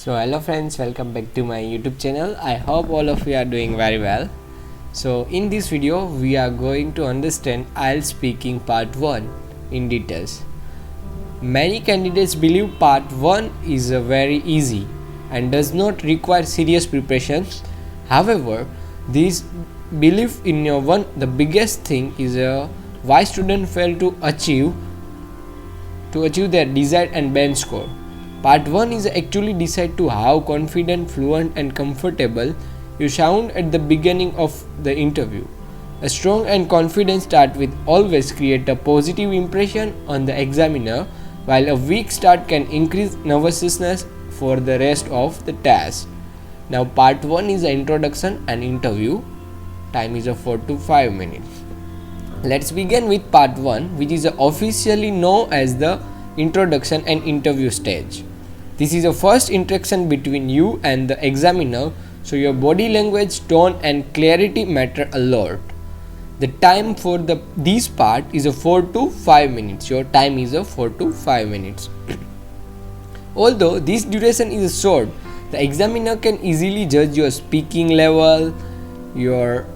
So hello friends, welcome back to my YouTube channel. I hope all of you are doing very well. So in this video we are going to understand IELTS speaking part 1 in details. Many candidates believe part 1 is very easy and does not require serious preparation. However, this belief in the biggest thing is why students fail to achieve their desired and band score. Part 1 is actually decided to how confident, fluent and comfortable you sound at the beginning of the interview. A strong and confident start will always create a positive impression on the examiner, while a weak start can increase nervousness for the rest of the task. Now part 1 is the introduction and interview. Time is 4 to 5 minutes. Let's begin with part 1, which is officially known as the introduction and interview stage. This is the first interaction between you and the examiner, so your body language, tone and clarity matter a lot. The time for this part is 4 to 5 minutes. Your time is 4 to 5 minutes. Although this duration is short, the examiner can easily judge your speaking level, your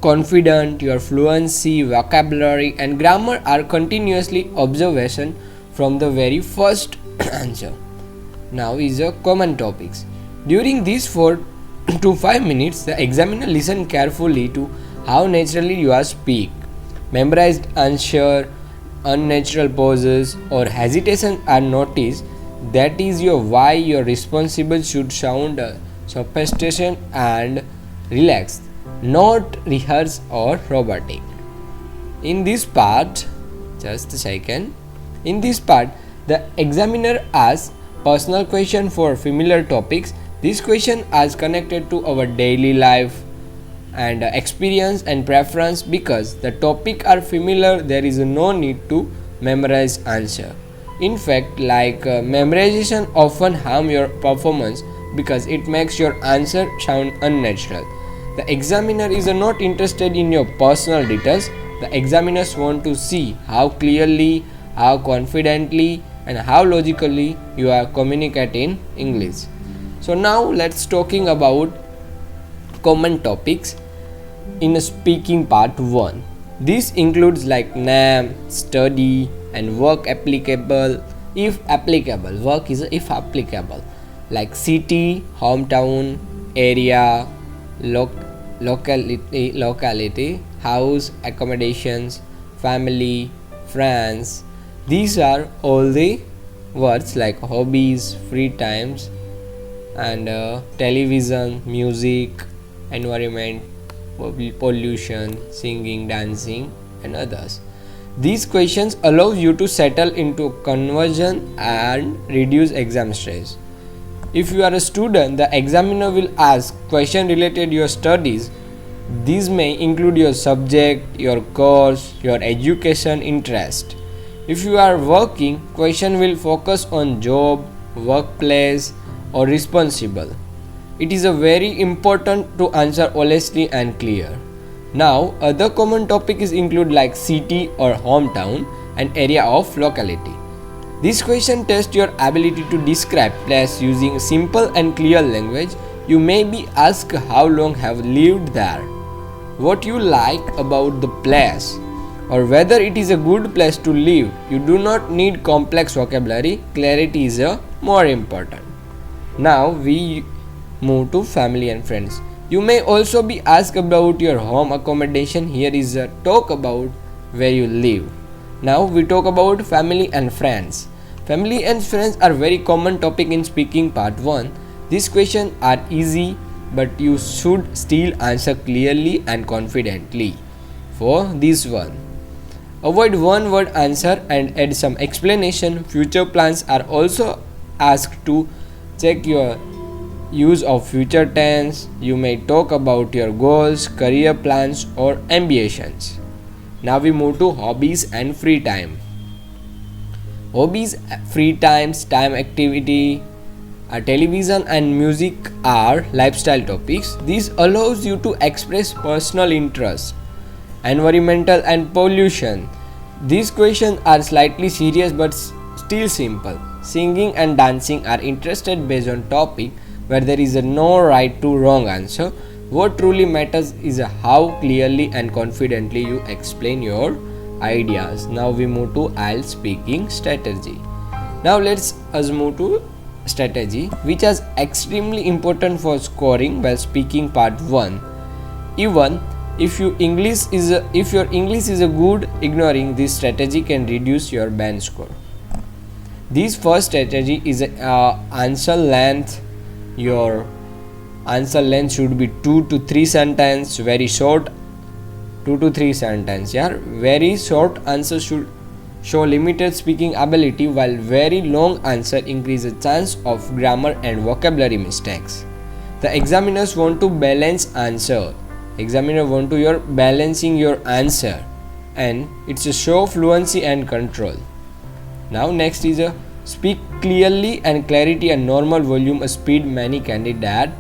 confidence, your fluency, vocabulary and grammar are continuously observation from the very first answer. Now is a common topics. During these 4 to 5 minutes, the examiner listen carefully to how naturally you are speak. Memorized answer, unnatural pauses or hesitation are noticed. That is why your responsible should sound sophisticated and relaxed, not rehearsed or robotic. In this part, in this part, the examiner asks personal question for familiar topics. These questions are connected to our daily life and experience and preference. Because the topic are familiar, there is no need to memorize answer. In fact, memorization often harm your performance because it makes your answer sound unnatural. The examiner is not interested in your personal details. The examiners want to see how clearly, how confidently and how logically you are communicating English. So now let's talking about common topics in speaking part 1. This includes like name, study and work applicable, if applicable. Work is if applicable, like city, hometown, area, locality, house, accommodations, family, friends. These are all the words like hobbies, free times and television, music, environment, pollution, singing, dancing and others. These questions allow you to settle into conversion and reduce exam stress. If you are a student, the examiner will ask questions related to your studies. These may include your subject, your course, your education interest. If you are working, question will focus on job, workplace or responsible. It is very important to answer honestly and clear. Now, other common topics include like city or hometown and area of locality. This question tests your ability to describe place using simple and clear language. You may be asked how long have lived there, what you like about the place, or whether it is a good place to live. You do not need complex vocabulary. Clarity is more important. Now we move to family and friends. You may also be asked about your home accommodation. Here is a talk about where you live. Now we talk about family and friends. Family and friends are very common topic in speaking part 1. These questions are easy, but you should still answer clearly and confidently. For this one, avoid one word answer and add some explanation. Future plans are also asked to check your use of future tense. You may talk about your goals, career plans or ambitions. Now we move to hobbies and free time. Hobbies, free times, time activity, television and music are lifestyle topics. This allows you to express personal interest. Environmental and pollution. These questions are slightly serious but still simple. singing and dancing are interested based on topic where there is no right to wrong answer. What truly matters is how clearly and confidently you explain your ideas. Now we move to IELTS speaking strategy. Now let's us move to strategy, which is extremely important for scoring while speaking part 1. Even if your English is a good, ignoring this strategy can reduce your band score. This first strategy is answer length. Your answer length should be 2 to 3 sentences, very short. 2 to 3 sentences. Very short answer should show limited speaking ability, while very long answer increase the chance of grammar and vocabulary mistakes. The examiners want to balance answer. Examiner want to your balancing your answer, and it's a show fluency and control. Now next is a speak clearly and clarity and normal volume, a speed. Many candidates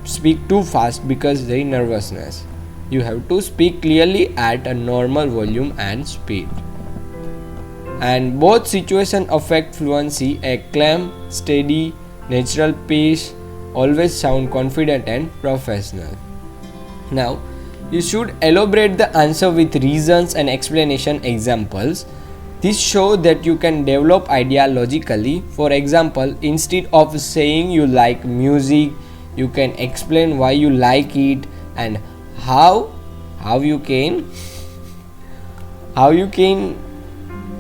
speak too fast because they nervousness. You have to speak clearly at a normal volume and speed. And both situation affect fluency. A calm, steady, natural pace always sound confident and professional. Now you should elaborate the answer with reasons and explanation examples. This shows that you can develop idea logically. For example, instead of saying you like music, you can explain why you like it and how you can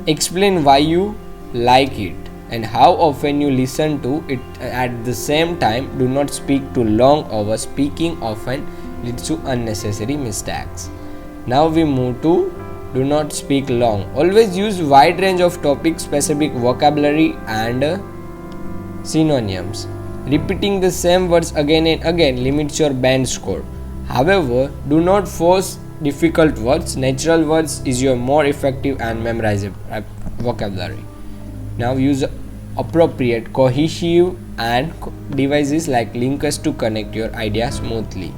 explain why you like it and how often you listen to it. At the same time, do not speak too long. Over speaking often leads to unnecessary mistakes. Now we move to do not speak long. Always use wide range of topics, specific vocabulary and synonyms. Repeating the same words again and again limits your band score. However, do not force difficult words. Natural words is your more effective and memorized vocabulary. Now use appropriate cohesive and devices like linkers to connect your ideas smoothly.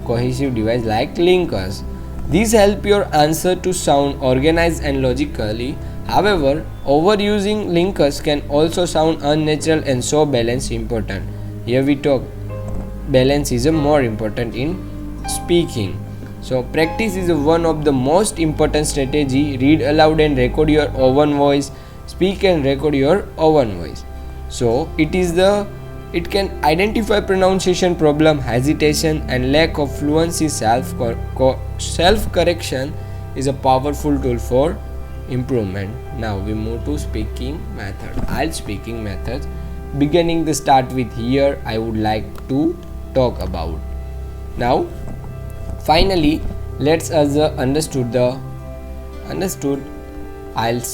Cohesive device like linkers. These help your answer to sound organized and logically. However, overusing linkers can also sound unnatural, and so balance important. Here we talk balance is more important in speaking. So practice is one of the most important strategy. Read aloud and record your own voice. Speak and record your own voice. So it can identify pronunciation problem, hesitation and lack of fluency. Self-correction is a powerful tool for improvement. Now we move to speaking method. IELTS speaking methods. Beginning the start with here I would like to talk about. Now finally let's us understood IELTS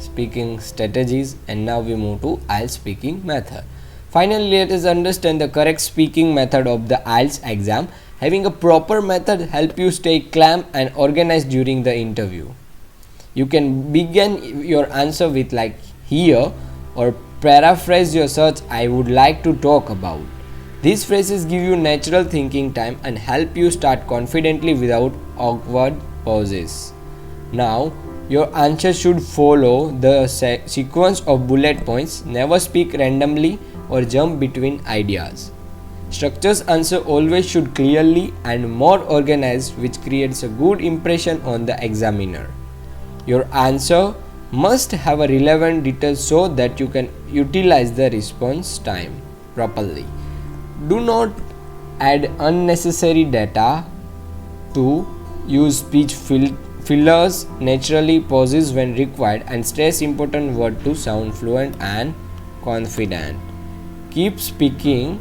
speaking strategies, and now we move to IELTS speaking method. Finally, let us understand the correct speaking method of the IELTS exam. Having a proper method help you stay calm and organized during the interview. You can begin your answer with like here or paraphrase your search I would like to talk about. These phrases give you natural thinking time and help you start confidently without awkward pauses. Now, your answer should follow the sequence of bullet points. Never speak randomly or jump between ideas. Structures answer always should clearly and more organized, which creates a good impression on the examiner. Your answer must have a relevant details so that you can utilize the response time properly. Do not add unnecessary data. To use speech fillers, naturally pauses when required, and stress important word to sound fluent and confident. Keep speaking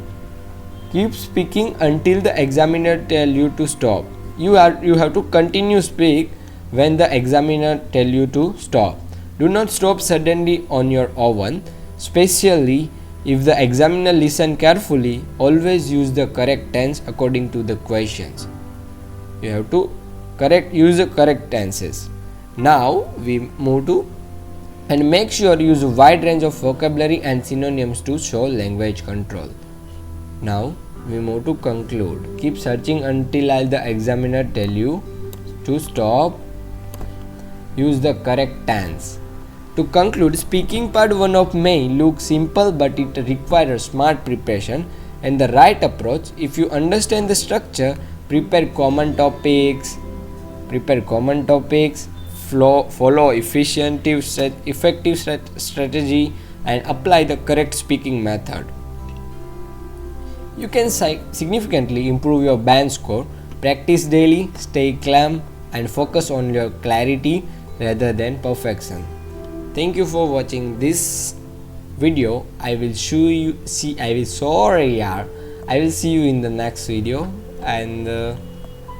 until the examiner tell you to stop. You have to continue speak when the examiner tell you to stop. Do not stop suddenly on your own, especially if the examiner listen carefully. Always use the correct tense according to the questions. You have to use the correct tenses. Now we move to and make sure use a wide range of vocabulary and synonyms to show language control. Now we move to conclude. Keep searching until the examiner tell you to stop. Use the correct tense. To conclude, speaking part 1 of may look simple, but it requires smart preparation and the right approach. If you understand the structure, prepare common topics, follow effective strategy, and apply the correct speaking method. You can significantly improve your band score. Practice daily, stay calm, and focus on your clarity rather than perfection. Thank you for watching this video. I will see you in the next video. And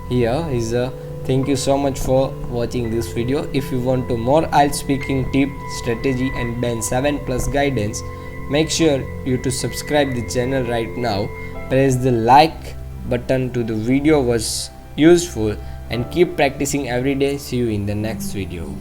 here is a thank you so much for watching this video. If you want to more IELTS speaking tip, strategy and band 7 plus guidance, make sure you to subscribe the channel right now. Press the like button to the video was useful, and keep practicing every day. See you in the next video.